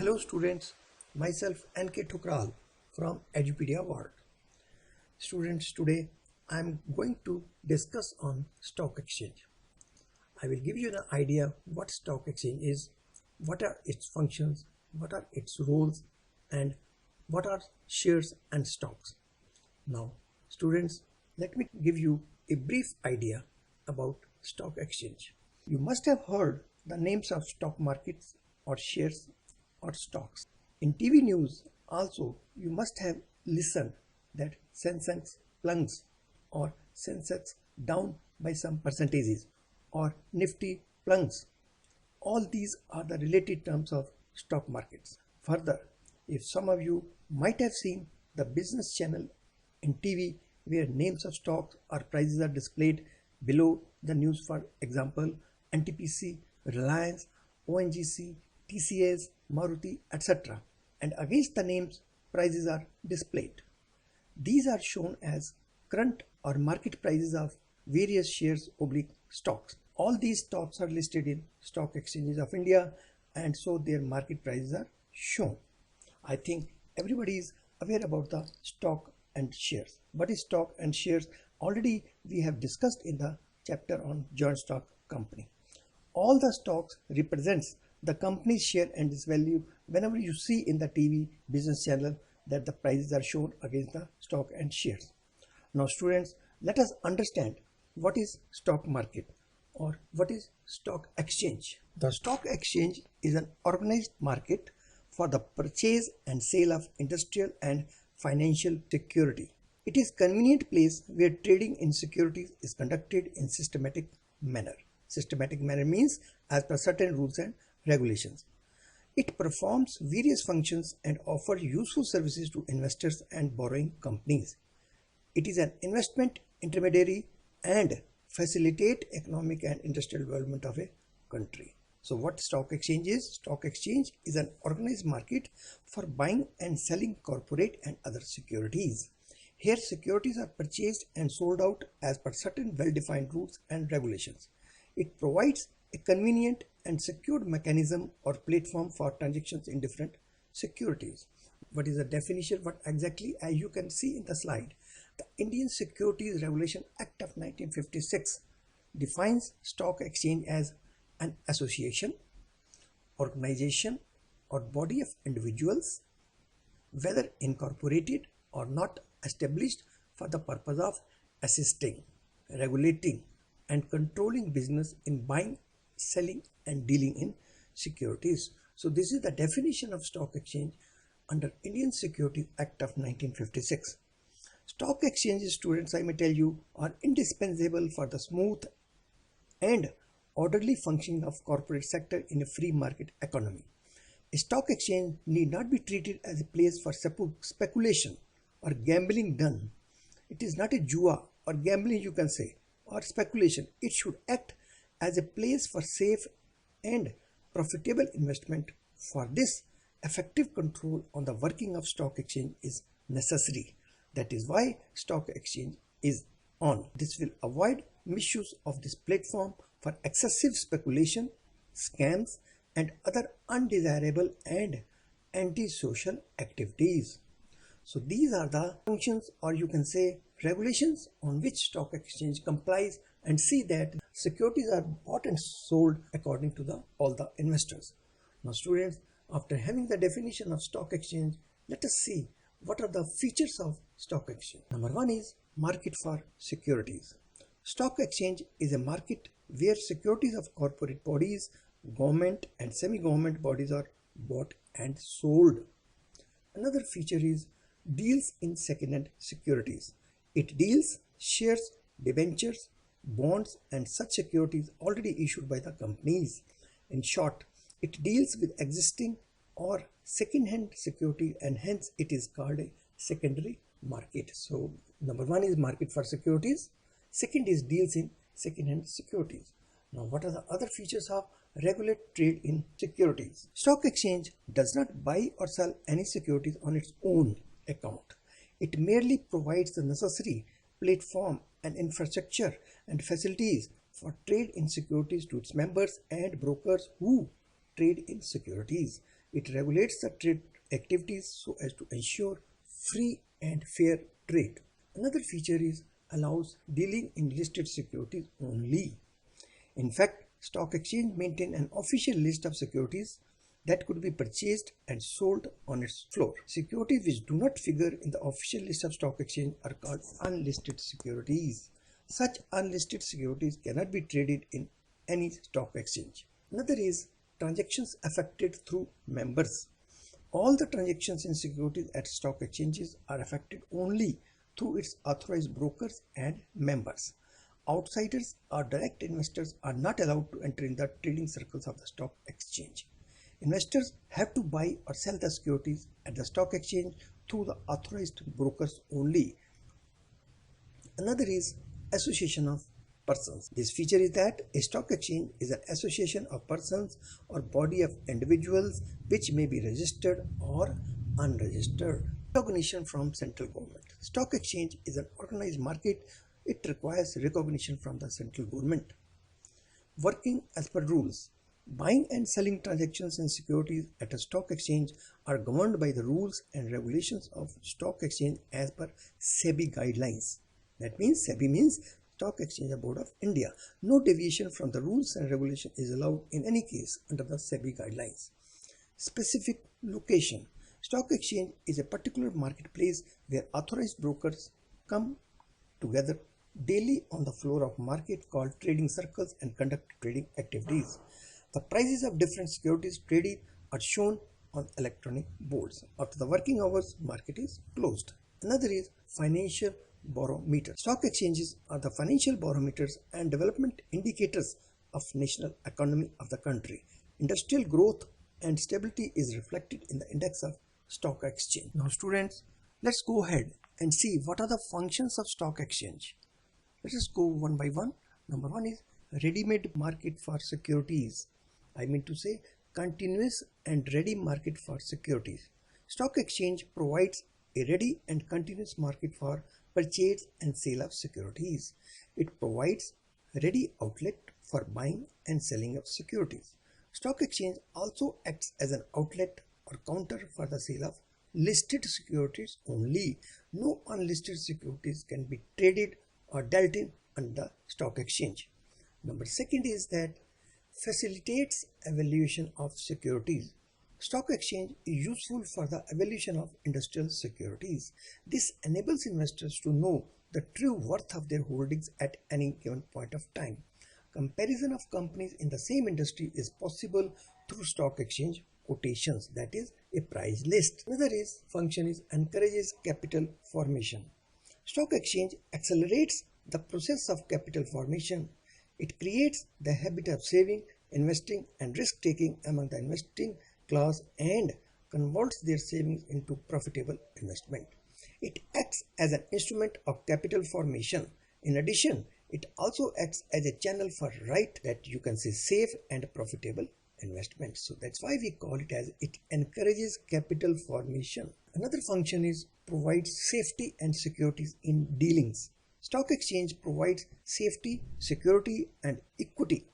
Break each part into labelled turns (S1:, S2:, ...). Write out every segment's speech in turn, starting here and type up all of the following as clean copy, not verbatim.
S1: Hello students, myself NK Thukral from Edupedia World. Students, today I am going to discuss on stock exchange. I will give you an idea what stock exchange is, what are its functions, what are its roles, and what are shares and stocks. Now students, let me give you a brief idea about stock exchange. You must have heard the names of stock markets or shares or stocks. In TV news also you must have listened that Sensex plunges or Sensex down by some percentages or Nifty plunges. All these are the related terms of stock markets. Further, if some of you might have seen the business channel in TV where names of stocks or prices are displayed below the news, for example NTPC, Reliance, ONGC, TCS, Maruti, etc. and against the names prices are displayed. These are shown as current or market prices of various shares oblique stocks. All these stocks are listed in stock exchanges of India and so their market prices are shown. I think everybody is aware about the stock and shares. What is stock and shares? Already we have discussed in the chapter on joint stock company. All the stocks represents the company's share and its value. Whenever you see in the TV business channel that the prices are shown against the stock and shares. Now students, let us understand what is stock market or what is stock exchange. The stock exchange is an organized market for the purchase and sale of industrial and financial security. It is a convenient place where trading in securities is conducted in systematic manner. Systematic manner means as per certain rules and regulations. It performs various functions and offers useful services to investors and borrowing companies. It is an investment intermediary and facilitate economic and industrial development of a country. So what stock exchange is? Stock exchange is an organized market for buying and selling corporate and other securities. Here securities are purchased and sold out as per certain well-defined rules and regulations. It provides a convenient and secured mechanism or platform for transactions in different securities. What is the definition? What exactly? As you can see in the slide, the Indian Securities Regulation Act of 1956 defines stock exchange as an association, organization or body of individuals, whether incorporated or not, established for the purpose of assisting, regulating and controlling business in buying, selling and dealing in securities. So this is the definition of stock exchange under Indian Securities Act of 1956. Stock exchanges, students, I may tell you, are indispensable for the smooth and orderly functioning of corporate sector in a free market economy. A stock exchange need not be treated as a place for speculation or gambling done. It is not a jua or gambling, you can say, or speculation. It should act as a place for safe and profitable investment. For this, effective control on the working of stock exchange is necessary. That is why stock exchange is on. This will avoid misuse of this platform for excessive speculation, scams and other undesirable and antisocial activities. So these are the functions, or you can say regulations, on which stock exchange complies and see that securities are bought and sold according to all the investors. Now students, after having the definition of stock exchange, let us see what are the features of stock exchange. Number one is market for securities. Stock exchange is a market where securities of corporate bodies, government and semi-government bodies are bought and sold. Another feature is deals in second-hand securities. It deals shares, debentures, bonds and such securities already issued by the companies. In short, it deals with existing or second-hand security and hence it is called a secondary market. So number one is market for securities. Second is deals in second-hand securities. Now what are the other features of regulate trade in securities? Stock exchange does not buy or sell any securities on its own account. It merely provides the necessary platform and infrastructure and facilities for trade in securities to its members and brokers who trade in securities. It regulates the trade activities so as to ensure free and fair trade. Another feature is allows dealing in listed securities only. In fact, stock exchange maintain an official list of securities that could be purchased and sold on its floor. Securities which do not figure in the official list of stock exchange are called unlisted securities. Such unlisted securities cannot be traded in any stock exchange. Another is transactions affected through members. All the transactions in securities at stock exchanges are affected only through its authorized brokers and members. Outsiders or direct investors are not allowed to enter in the trading circles of the stock exchange. Investors have to buy or sell the securities at the stock exchange through the authorized brokers only. Another is association of persons. This feature is that a stock exchange is an association of persons or body of individuals which may be registered or unregistered. Recognition from central government. Stock exchange is an organized market. It requires recognition from the central government. Working as per rules. Buying and selling transactions in securities at a stock exchange are governed by the rules and regulations of stock exchange as per SEBI guidelines. That means SEBI means Stock Exchange Board of India. No deviation from the rules and regulation is allowed in any case under the SEBI guidelines. Specific location. Stock exchange is a particular marketplace where authorized brokers come together daily on the floor of market called trading circles and conduct trading activities. The prices of different securities traded are shown on electronic boards. After the working hours, market is closed. Another is financial barometer. Stock exchanges are the financial barometers and development indicators of national economy of the country. Industrial growth and stability is reflected in the index of stock exchange. Now students, let's go ahead and see what are the functions of stock exchange. Let us go one by one. Number one is ready-made market for securities. I mean to say continuous and ready market for securities. Stock exchange provides a ready and continuous market for purchase and sale of securities. It provides ready outlet for buying and selling of securities. Stock exchange also acts as an outlet or counter for the sale of listed securities only. No unlisted securities can be traded or dealt in on the stock exchange. Number second is that facilitates evaluation of securities. Stock exchange is useful for the evaluation of industrial securities. This enables investors to know the true worth of their holdings at any given point of time. Comparison of companies in the same industry is possible through stock exchange quotations, that is a price list. Another function is encourages capital formation. Stock exchange accelerates the process of capital formation. It creates the habit of saving, investing and risk taking among the investing class and converts their savings into profitable investment. It acts as an instrument of capital formation. In addition, it also acts as a channel for that you can say safe and profitable investment. So that's why we call it as it encourages capital formation. Another function is provides safety and securities in dealings. Stock exchange provides safety, security and equity,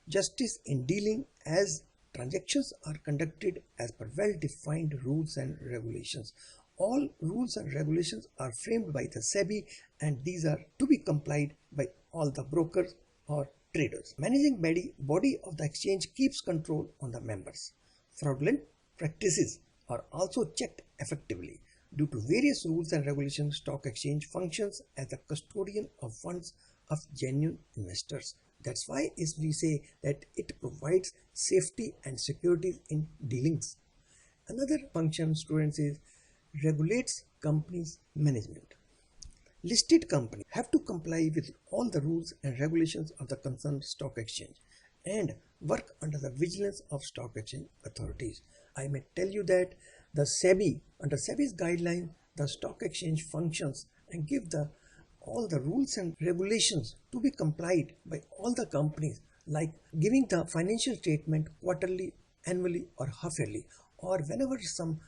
S1: justice in dealing as transactions are conducted as per well-defined rules and regulations. All rules and regulations are framed by the SEBI and these are to be complied by all the brokers or traders. Managing body of the exchange keeps control on the members. Fraudulent practices are also checked effectively. Due to various rules and regulations, stock exchange functions as the custodian of funds of genuine investors. That's why we say that it provides safety and security in dealings. Another function, students, is regulates companies' management. Listed companies have to comply with all the rules and regulations of the concerned stock exchange and work under the vigilance of stock exchange authorities. I may tell you that the SEBI, under SEBI's guideline, the stock exchange functions and give all the rules and regulations to be complied by all the companies, like giving the financial statement quarterly, annually or half-yearly, or whenever some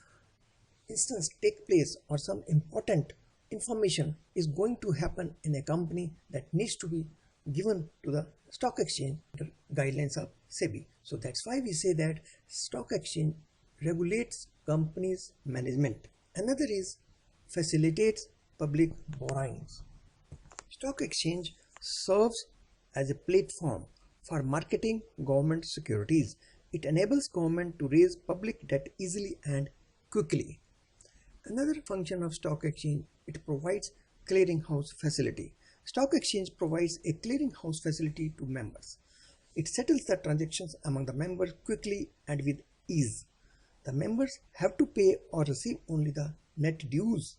S1: instance take place or some important information is going to happen in a company that needs to be given to the stock exchange under guidelines of SEBI. So that's why we say that stock exchange regulates companies' management. Another is facilitates public borrowings. Stock exchange serves as a platform for marketing government securities. It enables government to raise public debt easily and quickly. Another function of stock exchange, it provides clearinghouse facility. Stock exchange provides a clearinghouse facility to members. It settles the transactions among the members quickly and with ease. The members have to pay or receive only the net dues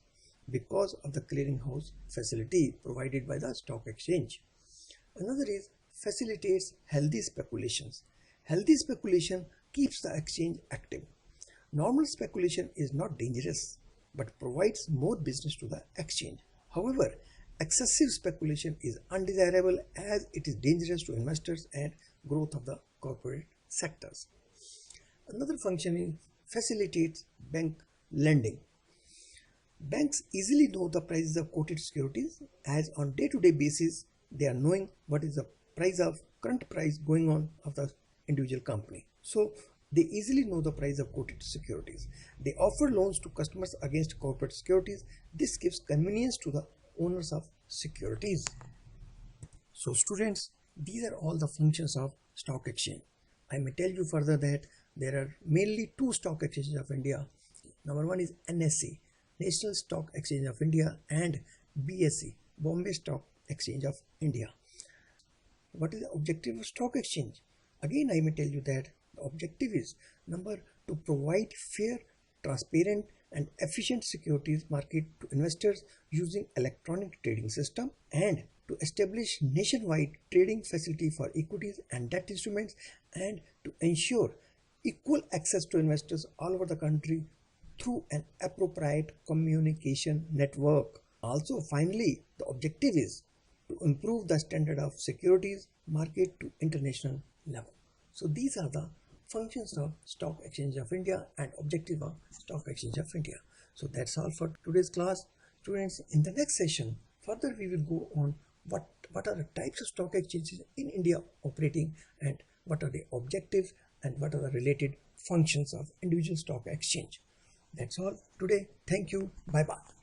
S1: because of the clearinghouse facility provided by the stock exchange. Another is facilitates healthy speculations. Healthy speculation keeps the exchange active. Normal speculation is not dangerous but provides more business to the exchange. However, excessive speculation is undesirable as it is dangerous to investors and growth of the corporate sectors. Another function is facilitates bank lending. Banks easily know the prices of quoted securities as on day-to-day basis they are knowing what is the current price going on of the individual company. So they easily know the price of quoted securities. They offer loans to customers against corporate securities. This gives convenience to the owners of securities. So students, these are all the functions of stock exchange. I may tell you further that there are mainly two stock exchanges of India. Number one is NSE, National Stock Exchange of India, and BSE, Bombay Stock Exchange of India. What is the objective of stock exchange? Again, I may tell you that the objective is number to provide fair, transparent and efficient securities market to investors using electronic trading system, and to establish nationwide trading facility for equities and debt instruments, and to ensure equal access to investors all over the country through an appropriate communication network. Also, finally, the objective is to improve the standard of securities market to international level. So these are the functions of Stock Exchange of India and objective of Stock Exchange of India. So that's all for today's class. Students, in the next session, further we will go on what are the types of stock exchanges in India operating, and what are the objectives, and what are the related functions of individual stock exchange. That's all today. Thank you. Bye bye.